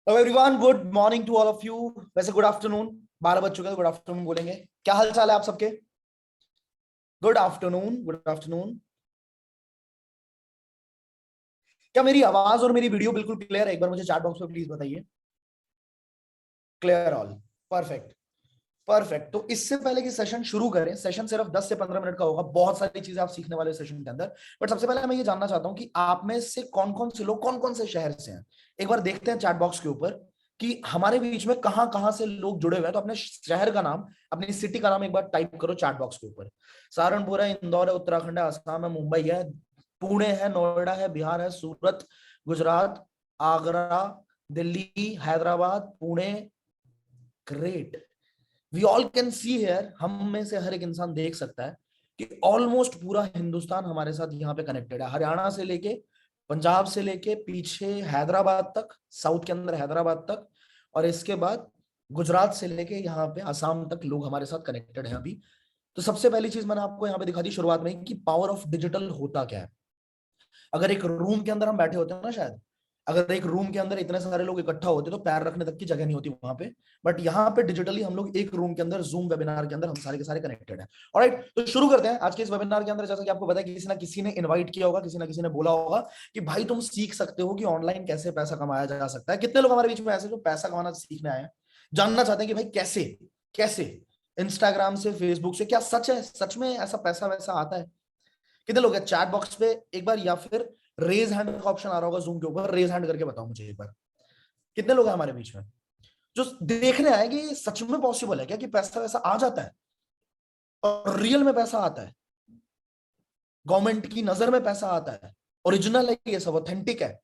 Hello everyone, good morning to all of you. वैसे good afternoon, 12 बज चुके हैं, गुड आफ्टरनून बोलेंगे। क्या हाल चाल है आप सबके? Good afternoon, good afternoon. क्या मेरी आवाज और मेरी वीडियो बिल्कुल क्लियर है? एक बार मुझे चैट बॉक्स में प्लीज बताइए। Clear all. परफेक्ट। परफेक्ट। तो इससे पहले कि सेशन शुरू करें, सेशन सिर्फ 10 से 15 मिनट का होगा, बहुत सारी चीजें आप सीखने वाले सेशन के अंदर। बट सबसे पहले मैं ये जानना चाहता हूं कि आप में से कौन कौन से लोग कौन कौन से शहर से हैं। एक बार देखते हैं चैट बॉक्स के ऊपर कि हमारे बीच में कहां कहां से लोग जुड़े हुए हैं। तो अपने शहर का नाम, अपनी सिटी का नाम एक बार टाइप करो चैट बॉक्स के ऊपर। सहारनपुर है, इंदौर है, उत्तराखंड है, असम है, मुंबई है, पुणे है, नोएडा है, बिहार है, Surat, Gujarat, Agra, Delhi, Hyderabad, Pune. Great. We all can see here, हम में से हर एक इंसान देख सकता है कि ऑलमोस्ट पूरा हिंदुस्तान हमारे साथ यहाँ पे कनेक्टेड है। हरियाणा से लेके, पंजाब से लेके पीछे हैदराबाद तक, साउथ के अंदर हैदराबाद तक, और इसके बाद गुजरात से लेके यहाँ पे आसाम तक लोग हमारे साथ कनेक्टेड हैं अभी। तो सबसे पहली चीज मैंने आपको यहाँ पे दिखा दी शुरुआत में कि पावर ऑफ डिजिटल होता क्या है। अगर एक रूम के अंदर हम बैठे होते हैं ना, शायद अगर एक रूम के अंदर इतने सारे लोग इकट्ठा होते तो पैर रखने तक की जगह नहीं होती वहां पे। बट यहाँ पे डिजिटली हम लोग एक रूम के अंदर, जूम वेबिनार के अंदर हम सारे के सारे कनेक्टेड हैं। ऑलराइट, तो शुरू करते हैं आज के इस वेबिनार के अंदर। जैसा कि आपको पता है, किसी ना किसी ने इनवाइट किया होगा, किसी ना किसी ने बोला होगा कि भाई तुम सीख सकते हो कि ऑनलाइन कैसे पैसा कमाया जा सकता है। कितने लोग हमारे बीच में ऐसे जो पैसा कमाना सीखने आए हैं, जानना चाहते हैं कि भाई कैसे कैसे इंस्टाग्राम से, फेसबुक से, क्या सच है, सच में ऐसा पैसा वैसा आता है? कितने लोग हैं चैट बॉक्स पे एक बार, या फिर रेज हैंड का ऑप्शन आ रहा होगा जूम के ऊपर, रेज हैंड करके बताओ मुझे एक बार। कितने लोग हैं हमारे बीच में जो देखने आए कि ये सच में पॉसिबल है क्या, कि पैसा वैसा आ जाता है और रियल में पैसा आता है, गवर्नमेंट की नजर में पैसा आता है, ओरिजिनल है, ये सब ऑथेंटिक है?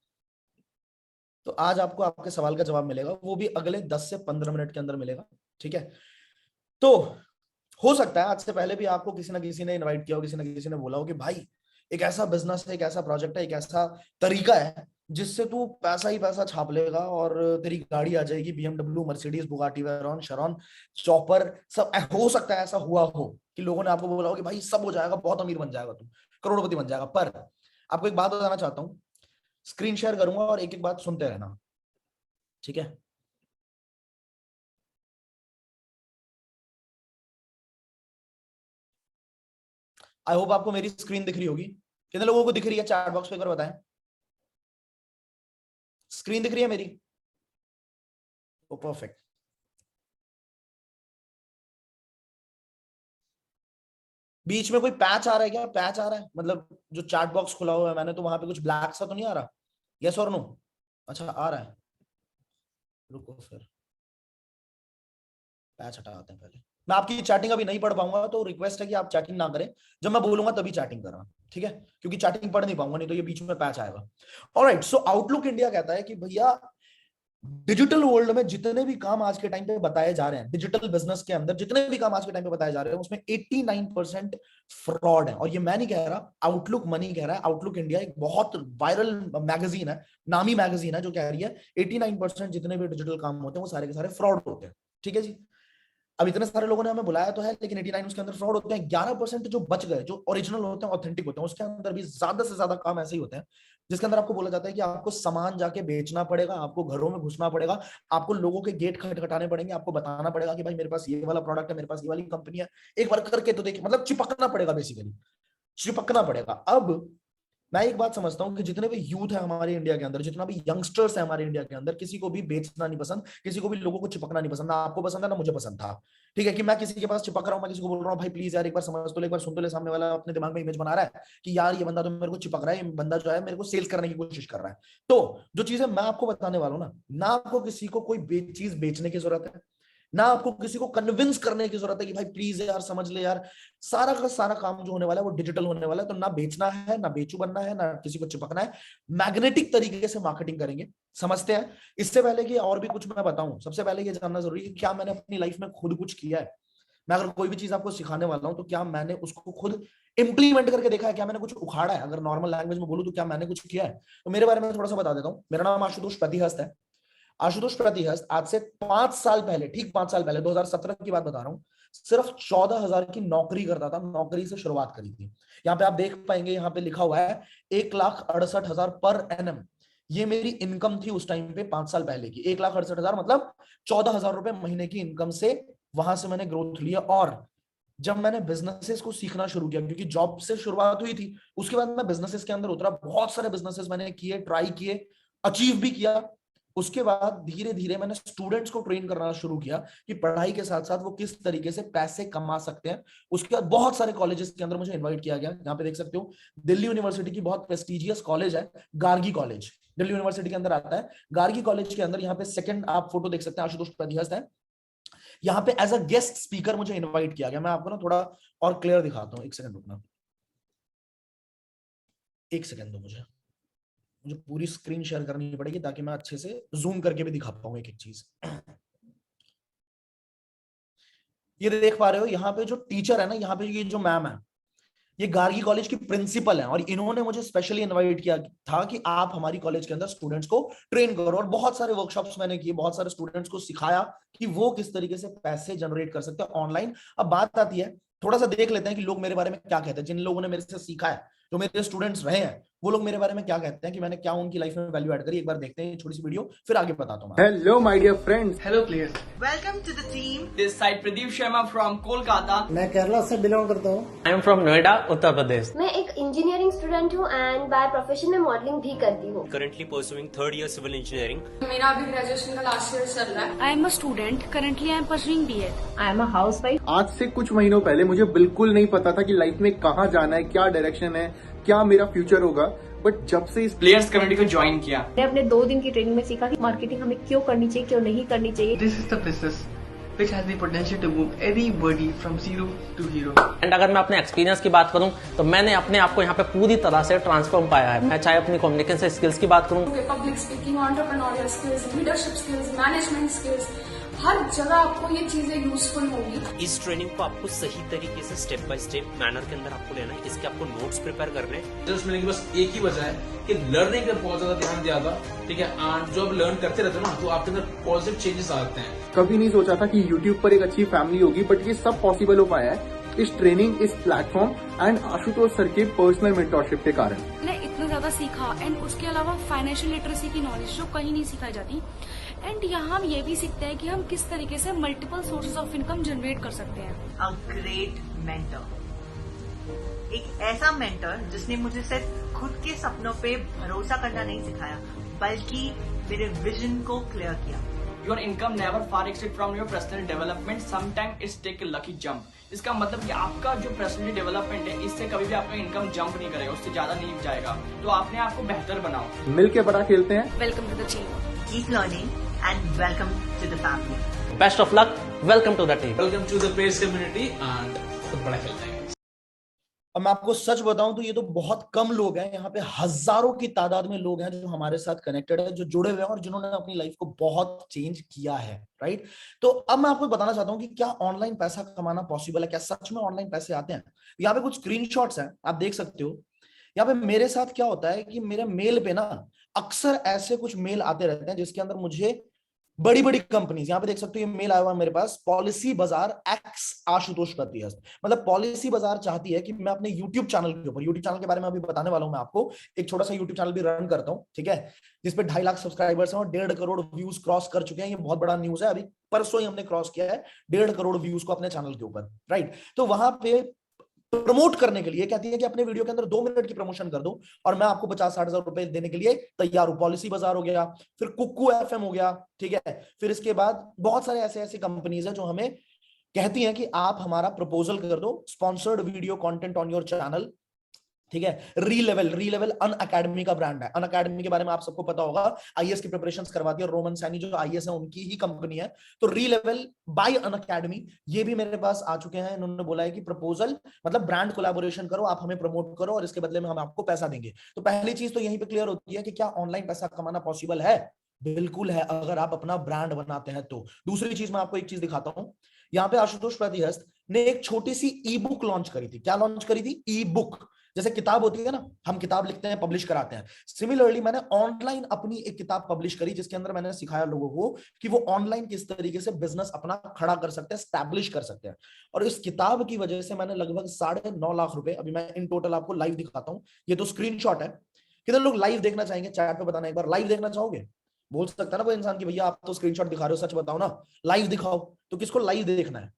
तो आज आपको आपके सवाल का जवाब मिलेगा, वो भी अगले 10 से 15 मिनट के अंदर मिलेगा। ठीक है? तो हो सकता है आज से पहले भी आपको किसी ना किसी ने इनवाइट किया हो, किसी ना किसी ने बोला हो कि भाई एक ऐसा बिजनेस है, एक ऐसा प्रोजेक्ट है, एक ऐसा तरीका है जिससे तू पैसा ही पैसा छाप लेगा और तेरी गाड़ी आ जाएगी, BMW, Mercedes, Bugatti, Veyron, Sharon, chopper, सब। हो सकता है ऐसा हुआ हो कि लोगों ने आपको बोला हो कि भाई सब हो जाएगा, बहुत अमीर बन जाएगा, तू करोड़पति बन जाएगा। पर आपको एक बात बताना चाहता हूँ, स्क्रीन शेयर करूंगा और एक एक बात सुनते रहना। ठीक है? आई होप आपको मेरी स्क्रीन दिख रही होगी। कितने लोगों को दिख रही है चैट बॉक्स पे एक बार बताएं। स्क्रीन दिख रही है मेरी? ओ परफेक्ट। बीच में कोई पैच आ रहा है क्या? पैच आ रहा है मतलब जो चैट बॉक्स खुला हुआ है मैंने, तो वहां पे कुछ ब्लैक सा तो नहीं आ रहा? यस और नो? अच्छा आ रहा है। रुको फिर पैच हटाते हैं पहले। मैं आपकी चैटिंग अभी नहीं पढ़ पाऊंगा, तो रिक्वेस्ट है कि आप चैटिंग ना करें। जब मैं बोलूंगा तभी चैटिंग करना। ठीक है? क्योंकि चैटिंग पढ़ नहीं पाऊंगा, नहीं तो ये बीच में पैच आएगा। ऑलराइट, सो आउटलुक इंडिया कहता है कि भैया डिजिटल वर्ल्ड में जितने भी काम आज के टाइम पे बताए जा रहे हैं, डिजिटल बिजनेस के अंदर जितने भी काम आज के टाइम पे बताए जा रहे हैं, उसमें 89% फ्रॉड है। और ये मैं नहीं कह रहा, आउटलुक मनी कह रहा है। आउटलुक इंडिया एक बहुत वायरल मैगजीन है, नामी मैगजीन है, जो कह रही है 89% जितने भी डिजिटल काम होते हैं वो सारे के सारे फ्रॉड होते हैं। ठीक है जी? अब इतने सारे लोगों ने हमें बुलाया तो है, लेकिन 89 उसके अंदर फ्रॉड होते हैं। 11% जो बच गए, जो ओरिजिनल होते हैं, ऑथेंटिक होते हैं, उसके अंदर भी ज्यादा से ज्यादा काम ऐसे ही होते हैं जिसके अंदर आपको बोला जाता है कि आपको सामान जाके बेचना पड़ेगा, आपको घरों में घुसना पड़ेगा, आपको लोगों के गेट खटखटाने पड़ेंगे, आपको बताना पड़ेगा कि भाई मेरे पास ये वाला प्रोडक्ट है, मेरे पास ये वाली कंपनी है, एक बार करके तो देखिए। मतलब चिपकना पड़ेगा, बेसिकली चिपकना पड़ेगा। अब मैं एक बात समझता हूँ कि जितने भी यूथ है हमारे इंडिया के अंदर, जितना भी यंगस्टर्स है हमारे इंडिया के अंदर, किसी को भी बेचना नहीं पसंद, किसी को भी लोगों को चिपकना नहीं पसंद। ना आपको पसंद है, ना मुझे पसंद था। ठीक है? कि मैं किसी के पास चिपक रहा हूँ, मैं किसी को बोल रहा हूँ भाई प्लीज यार एक बार समझ तो ले, एक बार सुन तो ले। सामने वाला अपने दिमाग में इमेज बना रहा है कि यार ये बंदा तो मेरे को चिपक रहा है, ये बंदा जो है मेरे को सेल्स करने की कोशिश कर रहा है। तो जो चीजें मैं आपको बताने वाला हूँ ना आपको किसी को कोई चीज बेचने की जरूरत है, ना आपको किसी को कन्विंस करने की जरूरत है कि भाई प्लीज यार समझ ले यार। सारा का सारा काम जो होने वाला है वो डिजिटल होने वाला है। तो ना बेचना है, ना बेचू बनना है, ना किसी को चिपकना है। मैग्नेटिक तरीके से मार्केटिंग करेंगे। समझते हैं? इससे पहले कि और भी कुछ मैं बताऊं, सबसे पहले ये जानना जरूरी है कि क्या मैंने अपनी लाइफ में खुद कुछ किया है। मैं अगर कोई भी चीज आपको सिखाने वाला हूं तो क्या मैंने उसको खुद इंप्लीमेंट करके देखा है? क्या मैंने कुछ उखाड़ा है? अगर नॉर्मल लैंग्वेज में बोलूं तो क्या मैंने कुछ किया है? तो मेरे बारे में थोड़ा सा बता देता हूं। मेरा नाम आशुतोष प्रतिहस्त है। आशुतोष प्रतिहस्त आज से 5 साल पहले, ठीक 5 साल पहले, 2017 की बात बता रहा हूँ, सिर्फ 14,000 की नौकरी करता था। नौकरी से शुरुआत करी थी। यहाँ पे आप देख पाएंगे, यहाँ पे लिखा हुआ है 1,68,000 पर एनम। ये मेरी इनकम थी उस टाइम पे 5 साल पहले की, 1,68,000 मतलब 14,000 रुपए महीने की इनकम से वहां से मैंने ग्रोथ लिया। और जब मैंने बिजनेसेस को सीखना शुरू किया, क्योंकि जॉब से शुरुआत हुई थी, उसके बाद मैं बिजनेसेस के अंदर उतरा, बहुत सारे बिजनेसेस मैंने किए, ट्राई किए, अचीव भी किया। उसके बाद धीरे धीरे मैंने स्टूडेंट्स को ट्रेन करना शुरू किया कि पढ़ाई के साथ साथ वो किस तरीके से पैसे कमा सकते हैं। उसके बाद बहुत सारे कॉलेजेस के अंदर मुझे इनवाइट किया गया। यहाँ पे देख सकते हो दिल्ली यूनिवर्सिटी की बहुत प्रेस्टिजियस कॉलेज है, गार्गी कॉलेज, दिल्ली यूनिवर्सिटी के अंदर आता है। गार्गी कॉलेज के अंदर यहाँ पे सेकंड आप फोटो देख सकते हैं, आशुतोष प्रतिहस्त है। यहाँ पे एज अ गेस्ट स्पीकर मुझे इनवाइट किया गया। मैं आपको ना थोड़ा और क्लियर दिखाता हूँ, एक सेकंड रुकना, एक सेकंड दो मुझे मुझे पूरी स्क्रीन शेयर करनी पड़ेगी ताकि मैं अच्छे से जूम करके भी दिखा पाऊँ एक एक चीज। ये देख पा रहे हो यहाँ पे जो टीचर है ना, यहाँ पे ये जो मैम है, ये गार्गी कॉलेज की प्रिंसिपल है, और इन्होंने मुझे स्पेशली इनवाइट किया था कि आप हमारी कॉलेज के अंदर स्टूडेंट्स को ट्रेन करो। और बहुत सारे वर्कशॉप्स मैंने किए, बहुत सारे स्टूडेंट्स को सिखाया कि वो किस तरीके से पैसे जनरेट कर सकते हैं ऑनलाइन। अब बात आती है, थोड़ा सा देख लेते हैं कि लोग मेरे बारे में क्या कहते हैं। जिन लोगों ने मेरे से सीखा है, जो मेरे स्टूडेंट्स रहे हैं, वो लोग मेरे बारे में क्या कहते हैं, कि मैंने क्या उनकी लाइफ में वैल्यू ऐड करी। एक बार देखते हैं छोटी सी वीडियो, फिर आगे बताता हूँ। Hello, my dear friends. Hello players. Welcome to the team. This side Pradeep Sharma from Kolkata. मैं केरला से बिलोंग करता हूँ। I am from Noida, Uttar Pradesh. मैं एक इंजीनियरिंग स्टूडेंट हूँ एंड बाय प्रोफेशन में मॉडलिंग भी करती हूँ। currently pursuing third year civil engineering. मेरा अभी ग्रेजुएशन का लास्ट ईयर चल रहा है। I am a student, currently I am pursuing BEd. I am a housewife. आज से कुछ महीनों पहले मुझे बिल्कुल नहीं पता था कि लाइफ में कहाँ जाना है, क्या डायरेक्शन है, क्या मेरा फ्यूचर होगा। बट जब से इस प्लेयर्स कम्युनिटी को ज्वाइन किया, मैंने अपने 2 दिन की ट्रेनिंग में सीखा कि मार्केटिंग हमें क्यों करनी चाहिए, क्यों नहीं करनी चाहिए। this is the business which has the potential to move anybody from zero to hero. And अगर मैं अपने एक्सपीरियंस की बात करूं तो मैंने अपने आप को यहाँ पे पूरी तरह से ट्रांसफॉर्म पाया है। मैं चाहे अपनी कम्युनिकेशन स्किल्स की बात करूं, public speaking, entrepreneurial skills, leadership skills, management skills, हर जगह आपको ये चीजें यूजफुल होगी। इस ट्रेनिंग को आपको सही तरीके से स्टेप बाय स्टेप मैनर के अंदर आपको लेना है। इसके आपको नोट्स प्रिपेयर करने हैं। रिजल्ट्स मिलने की बस एक ही वजह है कि लर्निंग पे बहुत ज्यादा ध्यान दिया था, ठीक है। एंड जो आप लर्न करते रहते हो ना, तो आपके अंदर पॉजिटिव चेंजेस आते हैं। कभी नहीं सोचा था कि YouTube पर एक अच्छी फैमिली होगी, बट ये सब पॉसिबल हो पाया है इस ट्रेनिंग, इस प्लेटफॉर्म एंड आशुतोष सर के पर्सनल मेंटरशिप के कारण। मैंने इतना ज्यादा सीखा एंड उसके अलावा फाइनेंशियल लिटरेसी की नॉलेज जो कहीं नहीं सिखाई जाती। एंड यहाँ हम ये भी सीखते हैं कि हम किस तरीके से multiple sources of income generate कर सकते हैं। A great mentor. एक ऐसा मेंटर जिसने मुझे सिर्फ खुद के सपनों पे भरोसा करना नहीं सिखाया, बल्कि मेरे विजन को क्लियर किया। Your income never far exceed from your personal development. Sometimes it's take a lucky jump. इसका मतलब कि आपका जो पर्सनली डेवलपमेंट है, इससे कभी भी आपका इनकम जंप नहीं करेगा, उससे ज्यादा नहीं जाएगा। तो आपने आपको बेहतर बनाओ। मिलके बड़ा खेलते हैं। Welcome to the team. Keep learning and welcome to the family. Best of luck, welcome to the team. Welcome to the players community and खुद बड़ा खेलते हैं। अब मैं आपको सच बताऊं तो ये तो बहुत कम लोग हैं, यहाँ पे हजारों की तादाद में लोग हैं जो हमारे साथ कनेक्टेड है, जो जुड़े हुए हैं और जिन्होंने अपनी लाइफ को बहुत चेंज किया है, राइट। तो अब मैं आपको बताना चाहता हूं कि क्या ऑनलाइन पैसा कमाना पॉसिबल है, क्या सच में ऑनलाइन पैसे आते हैं। यहाँ पे कुछ स्क्रीनशॉट्स हैं, आप देख सकते हो। यहाँ पे मेरे साथ क्या होता है कि मेरे मेल पे ना अक्सर ऐसे कुछ मेल आते रहते हैं जिसके अंदर मुझे बड़ी बड़ी कंपनीज, यहाँ पे देख सकते हो ये मेल आया हुआ मेरे पास, पॉलिसी बाजार एक्स आशुतोष प्रतिहस्त। मतलब पॉलिसी बाजार चाहती है कि मैं अपने यूट्यूब चैनल के ऊपर, यूट्यूब चैनल के बारे में अभी बताने वाला हूं मैं आपको, एक छोटा सा यूट्यूब चैनल भी रन करता हूं, ठीक है, जिसपे 2.5 लाख सब्सक्राइबर्स हैं और 1.5 करोड़ व्यूज क्रॉस कर चुके हैं। ये बहुत बड़ा न्यूज है, अभी परसों ही हमने क्रॉस किया है 1.5 करोड़ व्यूज को अपने चैनल के ऊपर, राइट। तो वहां पे प्रमोट करने के लिए कहती है कि अपने वीडियो के अंदर 2 मिनट की प्रमोशन कर दो और मैं आपको 50-60 हजार रुपए देने के लिए तैयार हूं। पॉलिसी बाजार हो गया, फिर कुक्कू एफएम हो गया, ठीक है। फिर इसके बाद बहुत सारे ऐसे ऐसे कंपनीज है जो हमें कहती हैं कि आप हमारा प्रपोजल कर दो, sponsored video content on your channel, ठीक है। री लेवल अन अकेडमी का ब्रांड है। अन अकेडमी के बारे में आप सबको पता होगा, आईएएस की प्रिपरेशंस करवाती है, रोमन सैनी जो आईएएस है उनकी ही कंपनी है। तो री लेवल बाय अन अकेडमी, ये भी मेरे पास आ चुके हैं। इन्होंने बोला है कि प्रपोजल मतलब ब्रांड कोलैबोरेशन करो, आप हमें प्रमोट करो और इसके बदले में हम आपको पैसा देंगे। तो पहली चीज तो यहीं पे क्लियर होती है कि क्या ऑनलाइन पैसा कमाना पॉसिबल है। बिल्कुल है, अगर आप अपना ब्रांड बनाते हैं तो। दूसरी चीज मैं आपको एक चीज दिखाता हूं। यहाँ पे आशुतोष प्रतिहस्त ने एक छोटी सी ई बुक लॉन्च करी थी। क्या लॉन्च करी थी? ई बुक। जैसे किताब होती है ना, हम किताब लिखते हैं, पब्लिश कराते हैं, सिमिलरली मैंने ऑनलाइन अपनी एक किताब पब्लिश करी जिसके अंदर मैंने सिखाया लोगों को कि वो ऑनलाइन किस तरीके से बिजनेस अपना खड़ा कर सकते हैं, स्टैब्लिश कर सकते हैं। और इस किताब की वजह से मैंने लगभग 9.5 लाख रुपए, अभी मैं इन टोटल आपको लाइव दिखाता हूं, ये तो स्क्रीनशॉट है, कितने लोग लाइव देखना चाहेंगे? चैट पे बताना एक बार, लाइव देखना चाहोगे? बोल सकता है ना वो इंसान की भैया आप तो स्क्रीनशॉट दिखा रहे हो, सच बताओ ना, लाइव दिखाओ। तो किसको लाइव देखना है?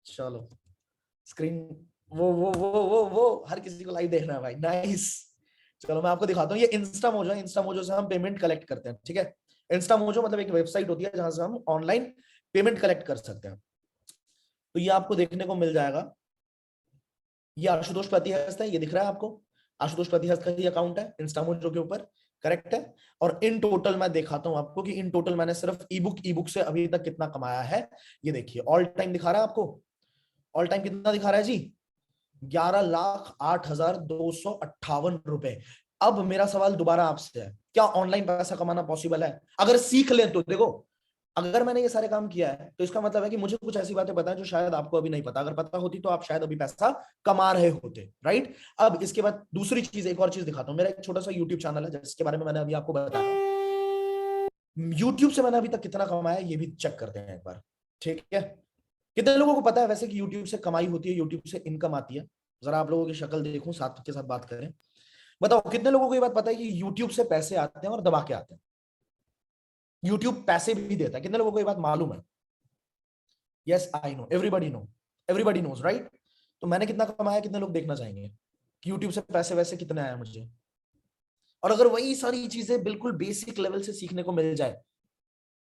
चलो स्क्रीन वो हर किसी को लाइव देखना है भाई, नाइस। चलो मैं आपको दिखाता हूँ, ये इंस्टा मोजो है। इंस्टा मोजो से हम पेमेंट कलेक्ट करते हैं, ठीक है। इंस्टा मोजो मतलब एक वेबसाइट होती है जहां से हम ऑनलाइन पेमेंट कलेक्ट कर सकते हैं। तो ये आपको देखने को मिल जाएगा, ये आशुतोष प्रतिहस्त है, ये दिख रहा है आपको, आशुतोष प्रतिहस्त का ही अकाउंट है इंस्टा मोजो के ऊपर, करेक्ट है। और इन टोटल मैं दिखाता हूं आपको कि इन टोटल मैंने सिर्फ ई बुक से अभी तक कितना कमाया है। ये देखिए ऑल टाइम दिखा रहा है आपको, ऑल टाइम कितना दिखा रहा है जी? 11,08,258 रुपए। अब मेरा सवाल दोबारा आपसे है, क्या ऑनलाइन पैसा कमाना पॉसिबल है? अगर सीख लें तो। देखो अगर मैंने ये सारे काम किया है तो इसका मतलब है कि मुझे कुछ ऐसी बातें पता है जो शायद आपको अभी नहीं पता। अगर पता होती तो आप शायद अभी पैसा कमा रहे होते, राइट। अब इसके बाद दूसरी चीज, एक और चीज दिखाता हूं। मेरा एक छोटा सा यूट्यूब चैनल है जिसके बारे में मैंने अभी आपको बताया। यूट्यूब से मैंने अभी तक कितना कमाया ये भी चेक करते हैं एक बार, ठीक है। कितने लोगों को पता है वैसे कि यूट्यूब से कमाई होती है, यूट्यूब से इनकम आती है? जरा आप लोगों की शक्ल देखूं, साथ के साथ बात करें। बताओ कितने लोगों को ये बात पता है कि यूट्यूब से पैसे आते हैं और दबा के आते हैं? यूट्यूब पैसे भी देता है, कितने लोगों को ये बात मालूम है? Yes I know, everybody knows, right. तो मैंने कितना कमाया, कितने लोग देखना चाहेंगे कि यूट्यूब से पैसे वैसे कितने आए मुझे? और अगर वही सारी चीजें बिल्कुल बेसिक लेवल से सीखने को मिल जाए,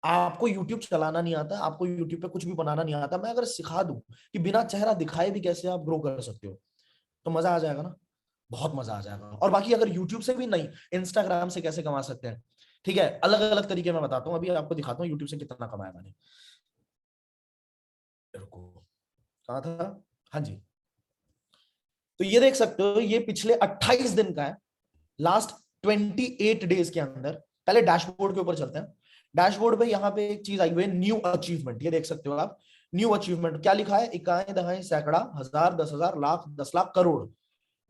आपको YouTube चलाना नहीं आता, आपको YouTube पे कुछ भी बनाना नहीं आता, मैं अगर सिखा दूं कि बिना चेहरा दिखाए भी कैसे आप ग्रो कर सकते हो, तो मजा आ जाएगा ना, बहुत मजा आ जाएगा। और बाकी अगर YouTube से भी नहीं, Instagram से कैसे कमा सकते हैं, ठीक है, अलग अलग तरीके मैं बताता हूं। अभी आपको दिखाता हूं YouTube से कितना कमाया मैंने। कहां था? हाँ जी, तो ये देख सकते हो, ये पिछले 28 दिन का है, लास्ट 28 डेज के अंदर। पहले डैशबोर्ड के ऊपर चलते हैं। डैशबोर्ड पे यहाँ पे एक चीज आई हुई है, न्यू अचीवमेंट। ये देख सकते हो आप, न्यू अचीवमेंट क्या लिखा है? इकाई, दहाई, सैकड़ा, हजार, 10,000, लाख, 10 लाख, करोड़।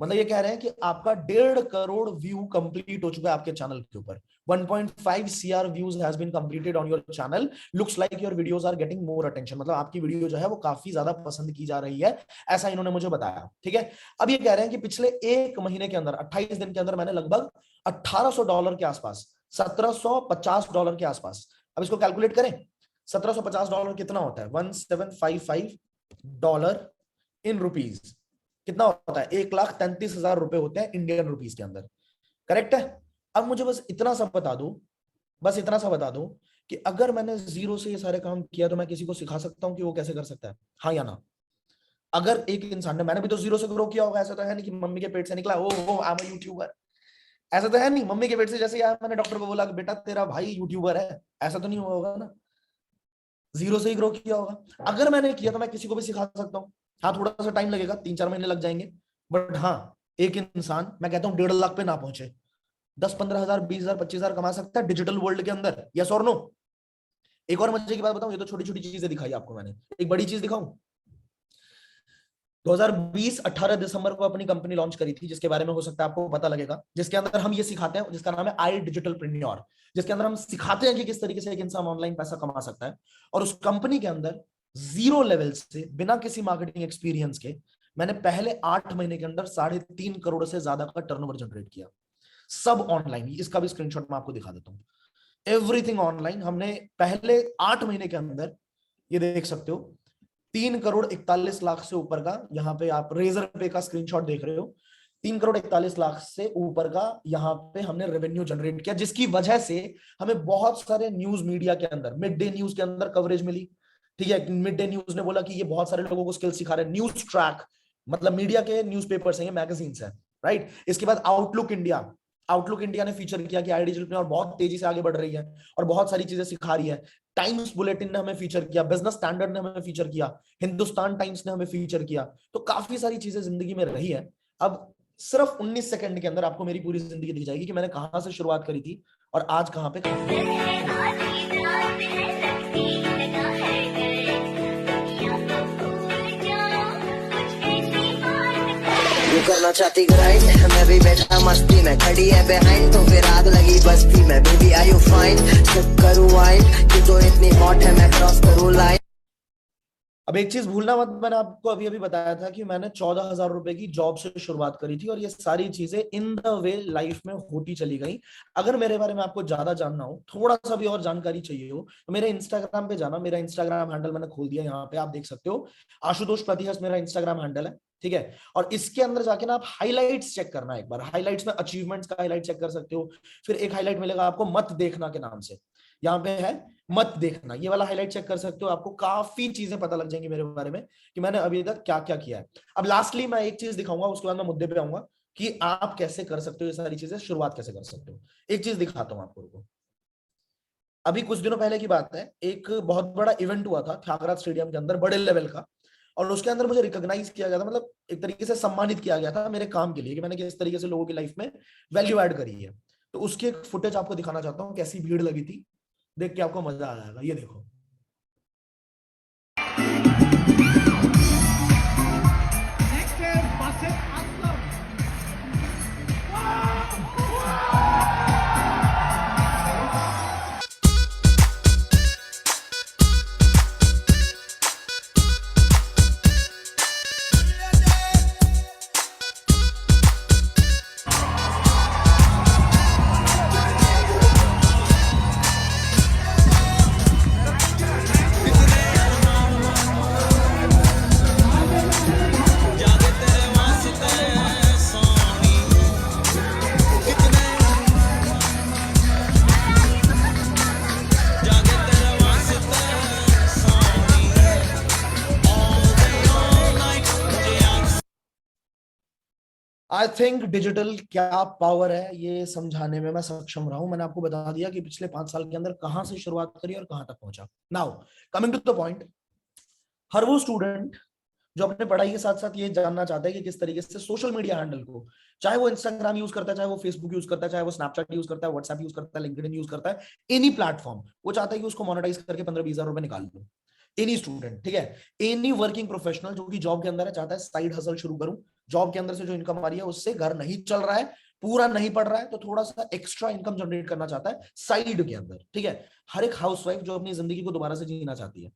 मतलब ये कह रहे हैं कि आपका 1.5 करोड़ व्यू कंप्लीट हो चुका है आपके चैनल के ऊपर। 1.5 CR views has been completed on your channel, looks like your videos are getting more attention. मतलब आपकी वीडियो जो है वो काफी ज्यादा पसंद की जा रही है, ऐसा इन्होंने मुझे बताया, ठीक है। अब ये कह रहे हैं कि पिछले एक महीने के अंदर, 28 दिन के अंदर, मैंने लगभग $1,800 के आसपास, $1,750 के आसपास। अब इसको कैलकुलेट करें, $1,750 कितना होता है? $1,755 इन रुपीज कितना होता है? 1,33,000 रुपए होते हैं इंडियन रुपीज के अंदर, करेक्ट है। अब मुझे बस इतना सा बता दो कि अगर मैंने जीरो से ये सारे काम किया तो मैं किसी को सिखा सकता हूं कि वो कैसे कर सकता है, हाँ या ना? अगर एक इंसान ने, मैंने भी तो जीरो से ग्रो किया होगा, ऐसा तो है नहीं कि मम्मी के पेट से निकला ओ आई एम अ यूट्यूबर, ऐसा तो है नहीं। मम्मी के पेट से जैसे आया, मैंने डॉक्टर को बोला कि बेटा तेरा भाई यूट्यूबर है, ऐसा तो नहीं हुआ होगा ना, जीरो से ही ग्रो किया होगा। अगर मैंने किया तो मैं किसी को भी सिखा सकता हूँ। हाँ थोड़ा सा टाइम लगेगा, 3-4 महीने लग जाएंगे, बट हाँ एक इंसान, मैं कहता हूँ 1.5 लाख पे ना पहुंचे, 10-15 हजार, 20 हजार, 25 हजार कमा सकता है डिजिटल वर्ल्ड के अंदर, यस और नो? एक और मजे की बात बताऊं, ये तो छोटी छोटी चीजें दिखाई आपको मैंने, एक बड़ी चीज दिखाऊं। 2020 18 दिसंबर को अपनी कंपनी लॉन्च करी थी, जिसके बारे में हो सकता है आपको पता लगेगा, जिसके अंदर हम ये सिखाते हैं, जिसका नाम है आई डिजिटलप्रेन्योर, जिसके अंदर हम सिखाते हैं कि किस तरीके से एक इंसान ऑनलाइन पैसा कमा सकता है। और उस कंपनी के अंदर जीरो लेवल से, बिना किसी मार्केटिंग एक्सपीरियंस के, मैंने पहले 8 महीने के अंदर 3.5 करोड़ से ज्यादा का टर्नओवर जनरेट किया, सब ऑनलाइन। इसका भी स्क्रीनशॉट मैं आपको दिखा देता हूं, एवरीथिंग ऑनलाइन। हमने पहले 8 महीने के अंदर, ये देख सकते हो, 3 करोड़ 41 लाख से ऊपर का, यहाँ पे आप रेजर पे का स्क्रीनशॉट देख रहे हो, 3 करोड़ 41 लाख से ऊपर का यहाँ पे हमने रेवेन्यू जनरेट किया, जिसकी वजह से हमें बहुत सारे न्यूज मीडिया के अंदर, मिड डे न्यूज के अंदर कवरेज मिली, ठीक है। मिड डे न्यूज ने बोला कि ये बहुत सारे लोगों को स्किल सिखा रहे हैं। न्यूज ट्रैक मतलब मीडिया के न्यूज़पेपर्स हैं, ये मैगजीन्स हैं, राइट। इसके बाद आउटलुक इंडिया ने फीचर किया कि आई डिजिटल बहुत तेजी से आगे बढ़ रही है और बहुत सारी चीजें सिखा रही है। टाइम्स बुलेटिन ने हमें फीचर किया, बिजनेस स्टैंडर्ड ने हमें फीचर किया, हिंदुस्तान टाइम्स ने हमें फीचर किया। तो काफी सारी चीजें जिंदगी में रही है। अब सिर्फ 19 सेकंड के अंदर आपको मेरी पूरी जिंदगी दिख जाएगी कि मैंने कहां से शुरुआत करी थी और आज कहां पे करना चाहती ग्राइंड, मैं भी बैठा मस्ती में, खड़ी है बिहाइंड तो फिर आग लगी बस्ती में। Baby are you fine, sip करूं वाइन, कि तो इतनी हॉट है मैं क्रॉस करूं लाइन। अब एक चीज भूलना मत, मैंने आपको अभी अभी बताया था कि मैंने 14,000 रुपए की जॉब से शुरुआत करी थी और ये सारी चीजें इन द वे लाइफ में होती चली गई। अगर मेरे बारे में आपको ज्यादा जानना हो, थोड़ा सा भी और जानकारी चाहिए हो, तो मेरे इंस्टाग्राम पे जाना। मेरा इंस्टाग्राम हैंडल मैंने खोल दिया, यहाँ पे आप देख सकते हो, आशुतोष प्रतिहस मेरा इंस्टाग्राम हैंडल है, ठीक है। और इसके अंदर जाके ना आप हाइलाइट्स चेक करना, एक बार हाइलाइट्स में अचीवमेंट्स का हाईलाइट चेक कर सकते हो। फिर एक हाईलाइट मिलेगा आपको मत देखना के नाम से, यहाँ पे है मत देखना, ये वाला हाईलाइट चेक कर सकते हो। आपको काफी चीजें पता लग जाएंगी मेरे बारे में कि मैंने अभी तक क्या क्या किया है। अब लास्टली मैं एक चीज दिखाऊंगा, उसके बाद मैं मुद्दे पे आऊंगा कि आप कैसे कर सकते हो ये सारी चीजें, शुरुआत कैसे कर सकते हो। एक चीज दिखाता हूं आपको, रुको। अभी कुछ दिनों पहले की बात है, एक बहुत बड़ा इवेंट हुआ था त्यागराज स्टेडियम के अंदर, बड़े लेवल का, और उसके अंदर मुझे रिकॉग्नाइज किया गया था, मतलब एक तरीके से सम्मानित किया गया था मेरे काम के लिए कि मैंने किस तरीके से लोगों की लाइफ में वैल्यू ऐड करी है। तो उसकी एक फुटेज आपको दिखाना चाहता हूँ, कैसी भीड़ लगी थी, देख के आपको मजा आ जाएगा। ये देखो, आई थिंक डिजिटल क्या पावर है ये समझाने में मैं सक्षम रहा हूं। मैंने आपको बता दिया कि पिछले 5 साल के अंदर कहां से शुरुआत करी और कहां तक पहुंचा। Now coming to the point, हर वो स्टूडेंट जो अपने पढ़ाई के साथ साथ ये जानना चाहता है कि किस तरीके से सोशल मीडिया हैंडल को, चाहे वो इंस्टाग्राम यूज करता है, चाहे वो फेसबुक यूज करता है, चाहे वो स्नैपचैट यूज करता है, व्हाट्सएप यूज करता है, लिंक्डइन यूज करता है, एनी प्लेटफॉर्म, वो चाहता है कि उसको मोनेटाइज करके 15-20 हजार रुपए निकाल लो। एनी स्टूडेंट, ठीक है, एनी वर्किंग प्रोफेशनल जो कि जॉब के अंदर है, चाहता है साइड हसल शुरू करूं, जॉब के अंदर से जो इनकम आ रही है उससे घर नहीं चल रहा है, पूरा नहीं पड़ रहा है, तो थोड़ा सा एक्स्ट्रा इनकम जनरेट करना चाहता है साइड के अंदर, ठीक है। हर एक हाउसवाइफ जो अपनी जिंदगी को दोबारा से जीना चाहती है,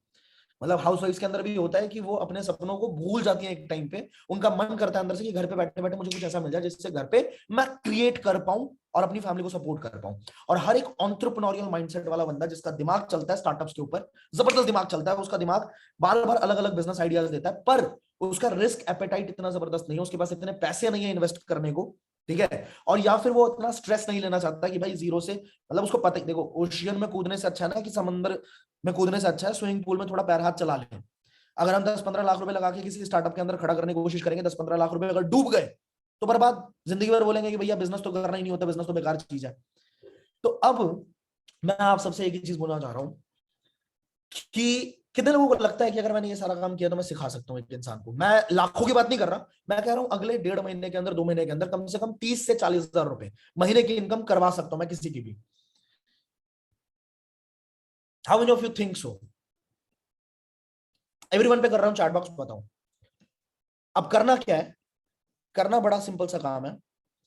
मतलब हाउसवाइफ के अंदर भी होता है कि वो अपने सपनों को भूल जाती है एक टाइम पे, उनका मन करता है अंदर से कि घर पे बैठे बैठे मुझे कुछ ऐसा मिल जाए जिससे घर पे मैं क्रिएट कर पाऊं और अपनी फैमिली को सपोर्ट कर पाऊं। और हर एक एंटरप्रेन्योरियल माइंडसेट वाला बंदा जिसका दिमाग चलता है स्टार्टअप्स के ऊपर, जबरदस्त दिमाग चलता है, उसका दिमाग बार बार अलग अलग बिजनेस आइडियाज देता है, पर उसका रिस्क एपेटाइट इतना जबरदस्त नहीं है, उसके पास इतने पैसे नहीं है इन्वेस्ट करने को, ठीक है, और या फिर वो इतना स्ट्रेस नहीं लेना चाहता कि भाई जीरो से, मतलब उसको पता है, देखो ओशियन में कूदने से अच्छा है ना कि समंदर में कूदने से अच्छा है स्विमिंग पूल में थोड़ा पैर हाथ चला लें। अगर हम 10-15 लाख रुपए लगा के किसी स्टार्टअप के अंदर खड़ा करने की कोशिश करेंगे, 10-15 लाख रुपए अगर डूब गए तो बर्बाद, जिंदगी भर बोलेंगे कि भैया बिजनेस तो करना ही नहीं होता, बिजनेस तो बेकार चीज है। तो अब मैं आप सबसे एक ही चीज बोलना चाह रहा हूं कि कितने लोगों को लगता है कि अगर मैंने ये सारा काम किया तो मैं सिखा सकता हूँ एक इंसान को। मैं लाखों की बात नहीं कर रहा, मैं कह रहा हूं अगले 1.5 महीने के अंदर, 2 महीने के अंदर कम से कम 30 से 40 हजार रुपए महीने की इनकम करवा सकता हूं मैं किसी की भी। How many of you think so? Everyone पे कर रहा हूं, चैट बॉक्स बताऊं। अब करना क्या है, करना बड़ा सिंपल सा काम है।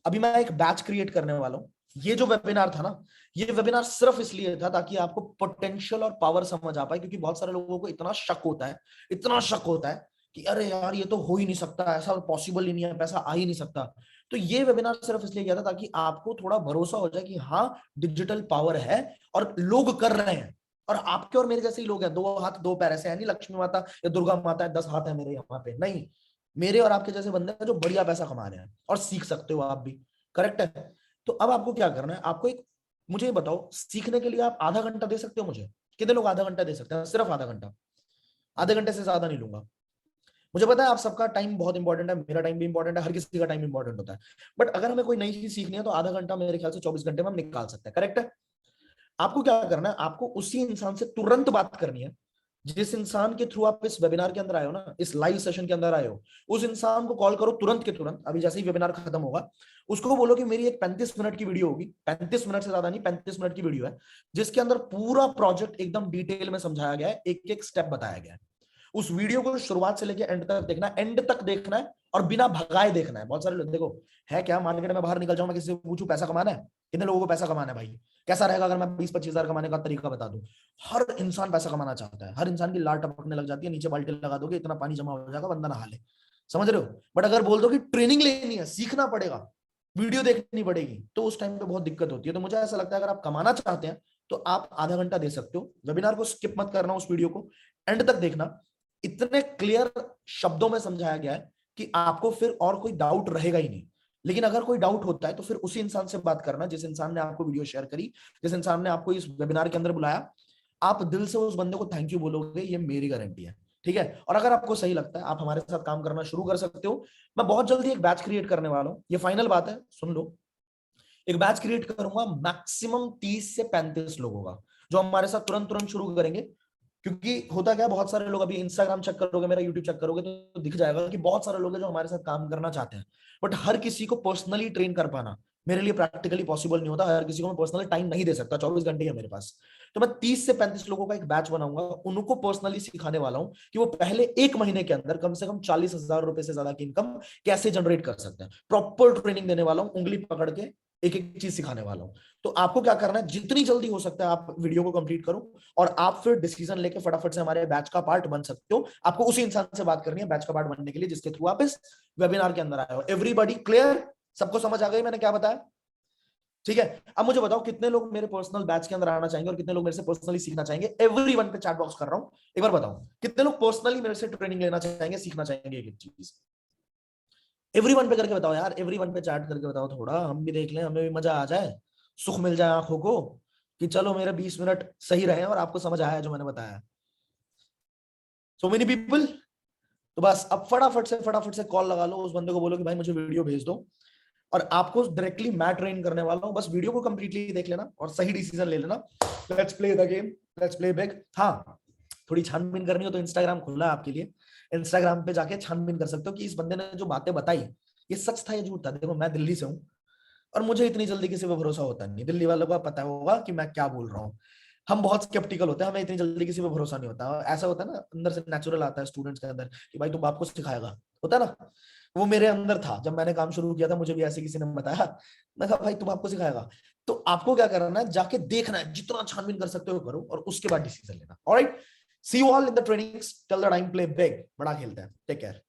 अभी मैं एक बैच क्रिएट करने वाला हूं। ये जो वेबिनार था ना, ये वेबिनार सिर्फ इसलिए था ताकि आपको पोटेंशियल और पावर समझ आ पाए, क्योंकि बहुत सारे लोगों को इतना शक होता है, इतना शक होता है कि अरे यार ये तो हो ही नहीं सकता, ऐसा पॉसिबल ही नहीं है, पैसा आ ही नहीं सकता। तो ये वेबिनार सिर्फ इसलिए किया था ताकि आपको थोड़ा भरोसा हो जाए कि हाँ डिजिटल पावर है और लोग कर रहे हैं, और आपके और मेरे जैसे ही लोग हैं, 2 हाथ 2 पैर, ऐसे है नहीं लक्ष्मी माता या दुर्गा माता है 10 हाथ है मेरे यहाँ पे, नहीं, मेरे और आपके जैसे बंदे हैं जो बढ़िया पैसा कमा रहे हैं, और सीख सकते हो आप भी, करेक्ट है। तो अब आपको क्या करना है, आपको एक, मुझे बताओ, सीखने के लिए आप आधा घंटा दे सकते हो मुझे? कितने लोग आधा घंटा दे सकते हैं? सिर्फ आधा घंटा, आधे घंटे से ज्यादा नहीं लूंगा। मुझे पता है आप सबका टाइम बहुत इंपॉर्टेंट है, मेरा टाइम भी इंपॉर्टेंट है, हर किसी का टाइम इंपॉर्टेंट होता है, बट अगर हमें कोई नई चीज सीखनी है तो आधा घंटा मेरे ख्याल से 24 घंटे में हम निकाल सकते हैं, करेक्ट है। आपको क्या करना है, आपको उसी इंसान से तुरंत बात करनी है जिस इंसान के थ्रू आप इस वेबिनार के अंदर आए हो ना, इस लाइव सेशन के अंदर आए हो, उस इंसान को कॉल करो तुरंत के तुरंत। अभी जैसे ही वेबिनार खत्म होगा उसको बोलो कि मेरी एक 35 मिनट की वीडियो होगी, 35 मिनट से ज्यादा नहीं, 35 मिनट की वीडियो है जिसके अंदर पूरा प्रोजेक्ट एकदम डिटेल में समझाया गया है, एक एक स्टेप बताया गया है। उस वीडियो को शुरुआत से लेकर एंड तक देखना, एंड तक देखना है और बिना भगाए देखना है। बहुत सारे लोग देखो है क्या, मार्केट में बाहर निकल जाऊं, मैं किसी से पूछूं पैसा कमाना है, कितने लोगों को पैसा कमाना है भाई, कैसा रहेगा अगर मैं 20-25 हजार कमाने का तरीका बता दूं। हर इंसान पैसा कमाना चाहता है, हर इंसान की लार टपकने लग जाती है, नीचे बाल्टी लगा दोगे इतना पानी जमा हो जाएगा, बंदा नहा ले, समझ रहे हो। बट अगर बोल दो कि ट्रेनिंग लेनी है, सीखना पड़ेगा, वीडियो देखनी पड़ेगी, तो उस टाइम पे बहुत दिक्कत होती है। तो मुझे ऐसा लगता है अगर आप कमाना चाहते हैं तो आप आधा घंटा दे सकते हो, वेबिनार को स्किप मत करना, उस वीडियो को एंड तक देखना। इतने क्लियर शब्दों में समझाया गया है कि आपको फिर और कोई डाउट रहेगा ही नहीं। लेकिन अगर कोई डाउट होता है तो फिर उसी इंसान से बात करना जिस इंसान ने आपको वीडियो शेयर करी, जिस इंसान ने आपको इस वेबिनार के अंदर बुलाया। आप दिल से उस बंदे को थैंक यू बोलोगे, ये मेरी गारंटी है, ठीक है। और अगर आपको सही लगता है आप हमारे साथ काम करना शुरू कर सकते हो। मैं बहुत जल्दी एक बैच क्रिएट करने वाला हूं, ये फाइनल बात है, सुन लो। एक बैच क्रिएट करूंगा मैक्सिमम 30 से 35 लोगों का, जो हमारे साथ तुरंत शुरू करेंगे। क्योंकि होता क्या है, बहुत सारे लोग, अभी इंस्टाग्राम चेक करोगे, मेरा यूट्यूब चेक करोगे तो दिख जाएगा कि बहुत सारे लोग हैं जो हमारे साथ काम करना चाहते हैं, बट हर किसी को पर्सनली ट्रेन कर पाना मेरे लिए प्रैक्टिकली पॉसिबल नहीं होता। हर किसी को मैं पर्सनली टाइम नहीं दे सकता, 24 घंटे है मेरे पास। तो मैं 30 से 35 लोगों का एक बैच बनाऊंगा, उनको पर्सनली सिखाने वाला हूं कि वो पहले 1 महीने के अंदर कम से कम 40,000 रुपए से ज्यादा की इनकम कैसे जनरेट कर सकते हैं। प्रॉपर ट्रेनिंग देने वाला हूं, उंगली पकड़ के एक एक चीज सिखाने वाला हूं। तो आपको क्या करना है, जितनी जल्दी हो सकता है आप वीडियो को कंप्लीट करो और आप फिर डिसीजन लेके फटाफट से हमारे बैच का पार्ट बन सकते हो। आपको उसी इंसान से बात करनी है बैच का पार्ट बनने के लिए जिसके थ्रू आप इस वेबिनार के अंदर आए हो। Everybody clear? सबको समझ आ गई मैंने क्या बताया? ठीक है। अब मुझे बताओ कितने लोग मेरे पर्सनल बैच के अंदर आना चाहेंगे और कितने लोग मेरे से पर्सनली सीखना चाहेंगे। एवरीवन पे चैट बॉक्स कर रहा हूं, एक बार बताओ कितने लोग पर्सनली मेरे से ट्रेनिंग लेना चाहेंगे, सीखना चाहेंगे एक चीज। एवरीवन पे करके बताओ यार, एवरीवन पे चैट करके बताओ, थोड़ा हम भी देख लें, हमें भी मजा आ जाए, सुख मिल जाए आंखों को कि चलो मेरे 20 मिनट सही रहे और आपको समझ आया जो मैंने बताया। So many people. तो बस अब फटाफट से कॉल लगा लो, उस बंदे को बोलो कि भाई मुझे वीडियो भेज दो, और आपको डायरेक्टली मैं ट्रेन करने वाला हूं। बस वीडियो को कंप्लीटली देख लेना और सही डिसीजन ले लेना। Let's play the game, let's play big. हाँ, थोड़ी छानबीन करनी हो तो इंस्टाग्राम खुला है आपके लिए, इंस्टाग्राम पे जाके छानबीन कर सकते हो कि इस बंदे ने जो बातें बताई ये सच था या झूठ था। देखो मैं दिल्ली से हूं और मुझे इतनी जल्दी किसी पे भरोसा होता नहीं। दिल्ली वालों को पता होगा कि मैं क्या बोल रहा हूँ, हम बहुत स्केप्टिकल होते हैं, हमें इतनी जल्दी किसी पे भरोसा नहीं होता। ऐसा होता है ना, अंदर से नेचुरल आता है स्टूडेंट्स के अंदर कि भाई तुम आपको सिखाएगा, होता है ना। वो मेरे अंदर था, जब मैंने काम शुरू किया था मुझे भी ऐसे किसी ने बताया, मैं कहा भाई तुम आपको सिखाएगा। तो आपको क्या करना है, जाके देखना है, जितना छानबीन कर सकते हो करो और उसके बाद डिसीजन लेना। Alright, see you all in the trainings, till the time play big, बड़ा खेलते हैं, टेक केयर।